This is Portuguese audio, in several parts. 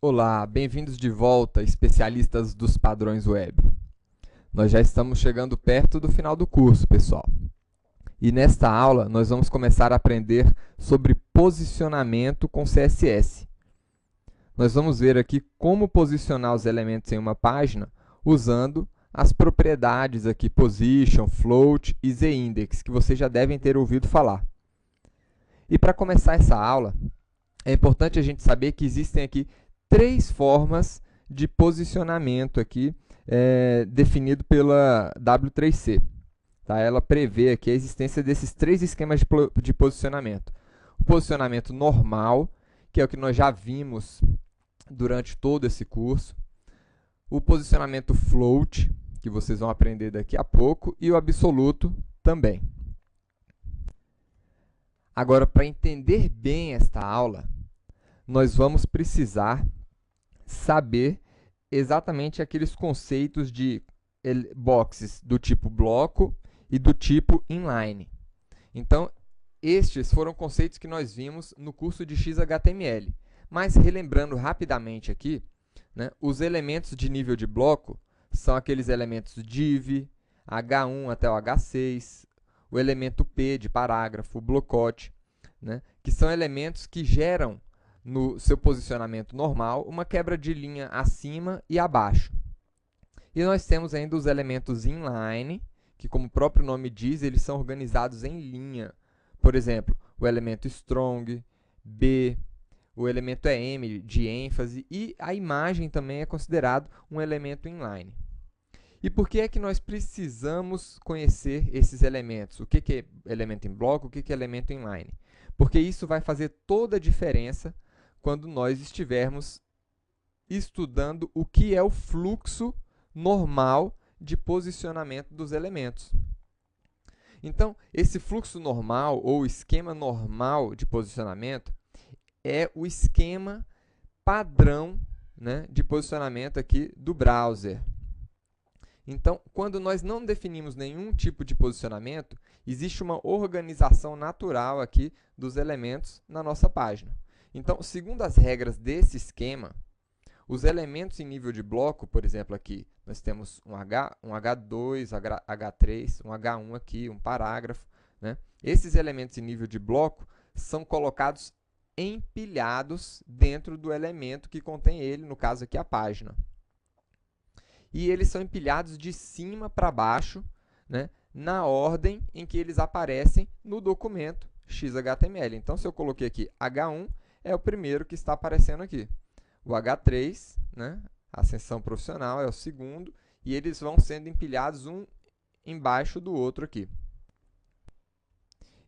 Olá, bem-vindos de volta, especialistas dos padrões web. Nós já estamos chegando perto do final do curso, pessoal. E nesta aula, nós vamos começar a aprender sobre posicionamento com CSS. Nós vamos ver aqui como posicionar os elementos em uma página usando as propriedades aqui position, float e z-index, que vocês já devem ter ouvido falar. E para começar essa aula, é importante a gente saber que existem aqui três formas de posicionamento aqui, definido pela W3C. Tá? Ela prevê aqui a existência desses três esquemas de posicionamento. O posicionamento normal, que é o que nós já vimos durante todo esse curso. O posicionamento float, que vocês vão aprender daqui a pouco. E o absoluto também. Agora, para entender bem esta aula, nós vamos precisar saber exatamente aqueles conceitos de boxes do tipo bloco e do tipo inline. Então, estes foram conceitos que nós vimos no curso de XHTML. Mas, relembrando rapidamente aqui, né, os elementos de nível de bloco são aqueles elementos div, H1 até o H6, o elemento P de parágrafo, blocote, né, que são elementos que geram no seu posicionamento normal uma quebra de linha acima e abaixo. E nós temos ainda os elementos inline, que, como o próprio nome diz, eles são organizados em linha. Por exemplo, o elemento strong, B, o elemento M de ênfase e a imagem também é considerado um elemento inline. E por que é que nós precisamos conhecer esses elementos? O que é elemento em bloco, o que é elemento inline? Porque isso vai fazer toda a diferença quando nós estivermos estudando o que é o fluxo normal de posicionamento dos elementos. Então, esse fluxo normal ou esquema normal de posicionamento é o esquema padrão, né, de posicionamento aqui do browser. Então, quando nós não definimos nenhum tipo de posicionamento, existe uma organização natural aqui dos elementos na nossa página. Então, segundo as regras desse esquema, os elementos em nível de bloco, por exemplo, aqui nós temos um H2, H3, um H1 aqui, um parágrafo, né? Esses elementos em nível de bloco são colocados empilhados dentro do elemento que contém ele, no caso aqui a página. E eles são empilhados de cima para baixo, né, na ordem em que eles aparecem no documento XHTML. Então, se eu coloquei aqui H1, é o primeiro que está aparecendo aqui. O H3, né, ascensão profissional, é o segundo, e eles vão sendo empilhados um embaixo do outro aqui.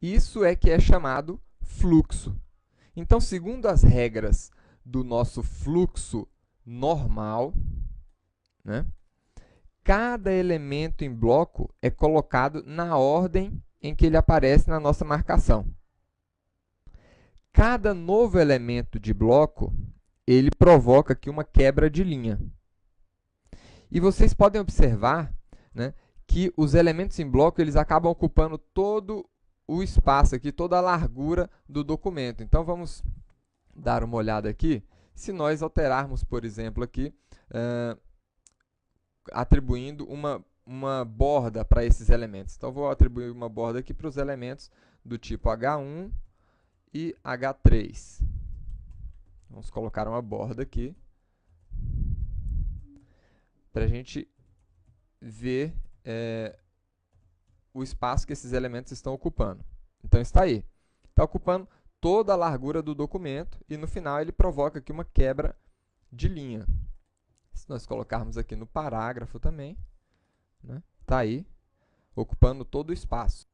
Isso é que é chamado fluxo. Então, segundo as regras do nosso fluxo normal, né, cada elemento em bloco é colocado na ordem em que ele aparece na nossa marcação. Cada novo elemento de bloco, ele provoca aqui uma quebra de linha. E vocês podem observar, né, que os elementos em bloco eles acabam ocupando todo o espaço aqui, toda a largura do documento. Então, vamos dar uma olhada aqui. Se nós alterarmos, por exemplo, aqui, atribuindo uma borda para esses elementos. Então, vou atribuir uma borda aqui para os elementos do tipo H1 e H3. Vamos colocar uma borda aqui para a gente ver o espaço que esses elementos estão ocupando. Então, está aí. Está ocupando toda a largura do documento e, no final, ele provoca aqui uma quebra de linha. Se nós colocarmos aqui no parágrafo também, né, está aí, ocupando todo o espaço.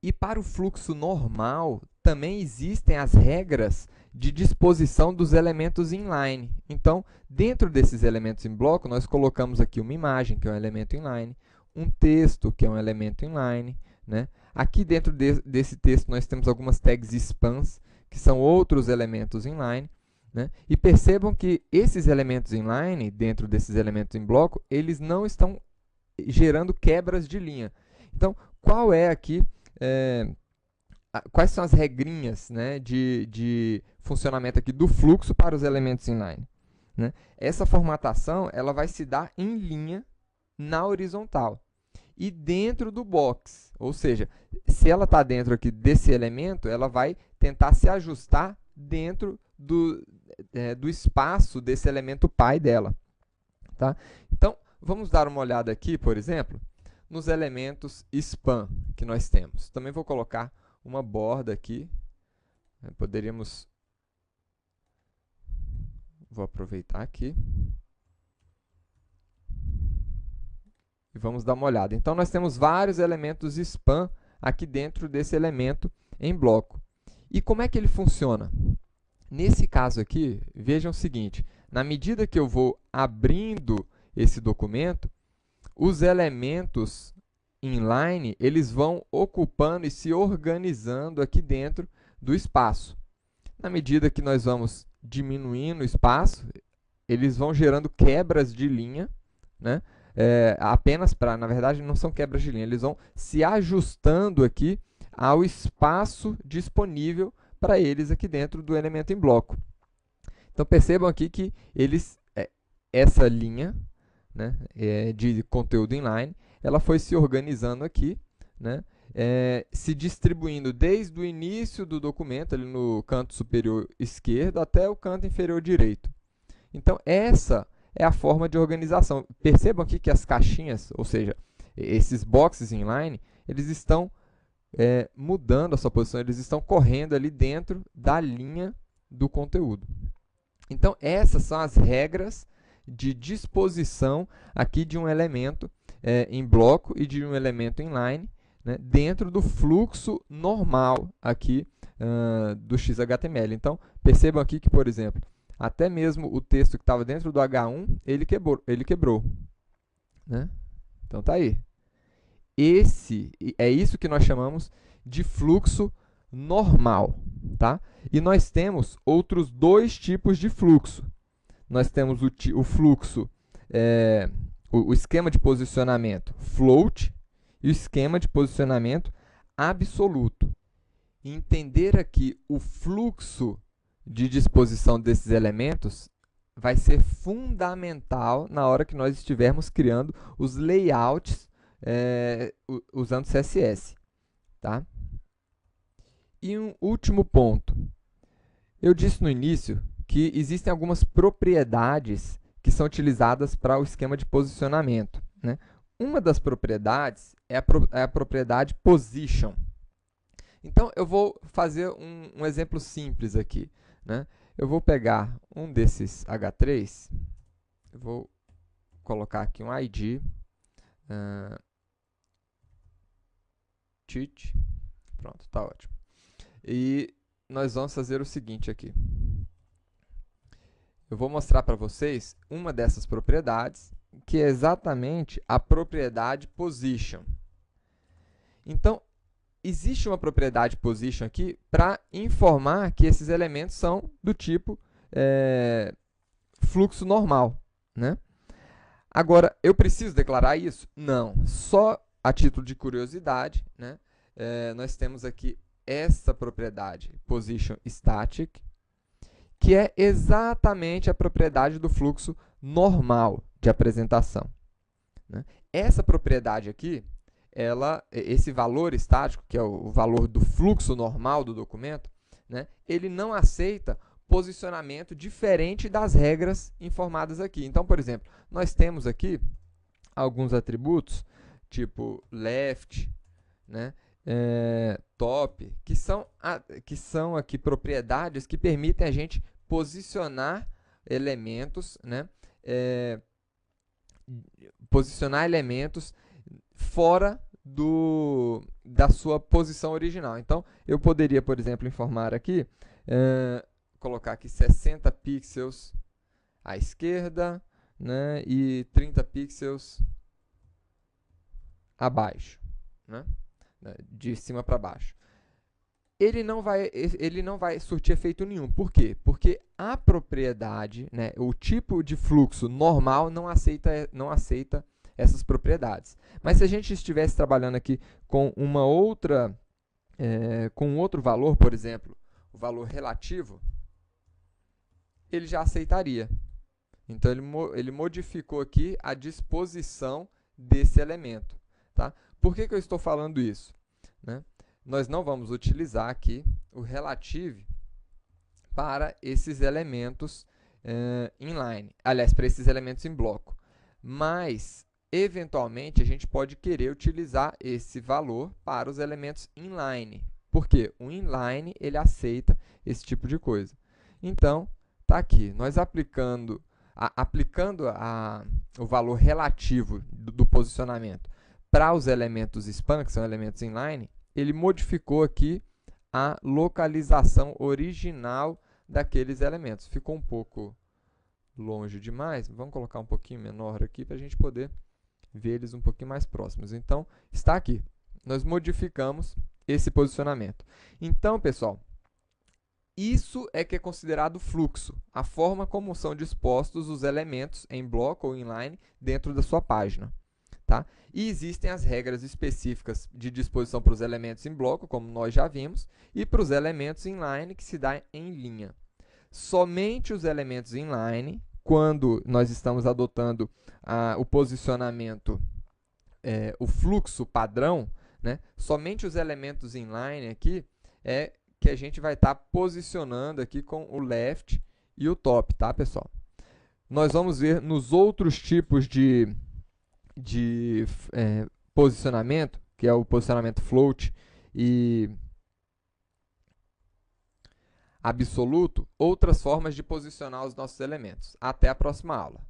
E para o fluxo normal, também existem as regras de disposição dos elementos inline. Então, dentro desses elementos em bloco, nós colocamos aqui uma imagem, que é um elemento inline, um texto, que é um elemento inline, né? Aqui dentro desse texto, nós temos algumas tags spans, que são outros elementos inline, né? E percebam que esses elementos inline, dentro desses elementos em bloco, eles não estão gerando quebras de linha. Então, qual é aqui... quais são as regrinhas, né, de funcionamento aqui do fluxo para os elementos inline? né? Essa formatação ela vai se dar em linha na horizontal e dentro do box, ou seja, se ela está dentro aqui desse elemento, ela vai tentar se ajustar dentro do espaço desse elemento pai dela. Tá? Então, vamos dar uma olhada aqui, por exemplo, nos elementos span que nós temos. Também vou colocar uma borda aqui. Poderíamos... Vou aproveitar aqui. E vamos dar uma olhada. Então, nós temos vários elementos span aqui dentro desse elemento em bloco. E como é que ele funciona? Nesse caso aqui, vejam o seguinte, na medida que eu vou abrindo esse documento, os elementos inline, eles vão ocupando e se organizando aqui dentro do espaço. Na medida que nós vamos diminuindo o espaço, eles vão gerando quebras de linha, né? Apenas para, na verdade, não são quebras de linha, eles vão se ajustando aqui ao espaço disponível para eles aqui dentro do elemento em bloco. Então, percebam aqui que essa linha, né, de conteúdo inline, ela foi se organizando aqui, né, se distribuindo desde o início do documento, ali no canto superior esquerdo, até o canto inferior direito. Então, essa é a forma de organização. Percebam aqui que as caixinhas, ou seja, esses boxes inline, eles estão mudando a sua posição, eles estão correndo ali dentro da linha do conteúdo. Então, essas são as regras de disposição aqui de um elemento em bloco e de um elemento inline, né, dentro do fluxo normal aqui do XHTML. Então, percebam aqui que, por exemplo, até mesmo o texto que estava dentro do H1, ele quebrou. Né? Então, está aí. É isso que nós chamamos de fluxo normal. Tá? E nós temos outros dois tipos de fluxo. Nós temos o fluxo, o esquema de posicionamento float e o esquema de posicionamento absoluto. Entender aqui o fluxo de disposição desses elementos vai ser fundamental na hora que nós estivermos criando os layouts usando CSS. Tá? E um último ponto. Eu disse no início que existem algumas propriedades que são utilizadas para o esquema de posicionamento. Né? Uma das propriedades é a propriedade position. Então, eu vou fazer um exemplo simples aqui. Né? Eu vou pegar um desses H3, eu vou colocar aqui um ID, cheat, pronto, está ótimo. E nós vamos fazer o seguinte aqui. Eu vou mostrar para vocês uma dessas propriedades, que é exatamente a propriedade position. Então, existe uma propriedade position aqui para informar que esses elementos são do tipo fluxo normal. Né? Agora, eu preciso declarar isso? Não. Só a título de curiosidade, né? Nós temos aqui essa propriedade, position static, que é exatamente a propriedade do fluxo normal de apresentação. Né? Essa propriedade aqui, esse valor estático, que é o valor do fluxo normal do documento, né, ele não aceita posicionamento diferente das regras informadas aqui. Então, por exemplo, nós temos aqui alguns atributos, tipo left, né, top, que são aqui propriedades que permitem a gente posicionar elementos, né, fora da sua posição original. Então, eu poderia, por exemplo, informar aqui, colocar aqui 60 pixels à esquerda, né, e 30 pixels abaixo, né, de cima para baixo. Ele não vai surtir efeito nenhum. Por quê? Porque a propriedade, né, o tipo de fluxo normal não aceita essas propriedades. Mas se a gente estivesse trabalhando aqui com com outro valor, por exemplo, o valor relativo, ele já aceitaria. Então, ele modificou aqui a disposição desse elemento. Tá? Por que eu estou falando isso? Né? Nós não vamos utilizar aqui o relative para esses elementos inline, aliás, para esses elementos em bloco. Mas, eventualmente, a gente pode querer utilizar esse valor para os elementos inline. Por quê? O inline, ele aceita esse tipo de coisa. Então, está aqui, nós aplicando o valor relativo do posicionamento para os elementos span, que são elementos inline, ele modificou aqui a localização original daqueles elementos. Ficou um pouco longe demais, vamos colocar um pouquinho menor aqui para a gente poder ver eles um pouquinho mais próximos. Então, está aqui. Nós modificamos esse posicionamento. Então, pessoal, isso é que é considerado fluxo, a forma como são dispostos os elementos em bloco ou inline dentro da sua página. Tá? E existem as regras específicas de disposição para os elementos em bloco, como nós já vimos, e para os elementos inline, que se dá em linha. Somente os elementos inline, quando nós estamos adotando o posicionamento, o fluxo padrão, né? Somente os elementos inline aqui é que a gente vai estar posicionando aqui com o left e o top, tá, pessoal? Nós vamos ver nos outros tipos de posicionamento, que é o posicionamento float e absoluto, outras formas de posicionar os nossos elementos. Até a próxima aula.